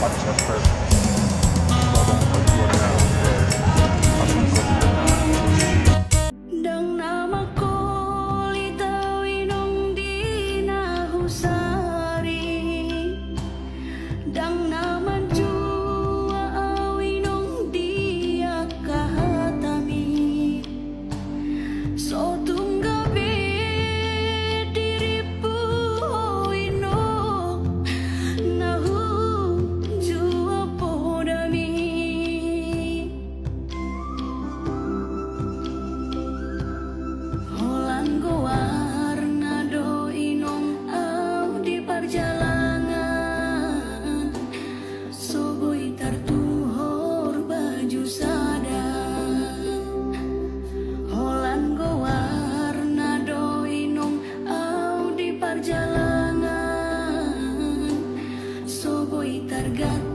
podcast first. Babang pagbuwan na akong konten na Dang nama ko litawin nung di nahusari. Dang naman jua awin nung di akahatami. So tunggabi diripu ino nahu jua podami. Holang warna do inong au di perjalanan. Soboy tartuhor baju sadang. Holang warna do inong au di perjalanan. Soboy targat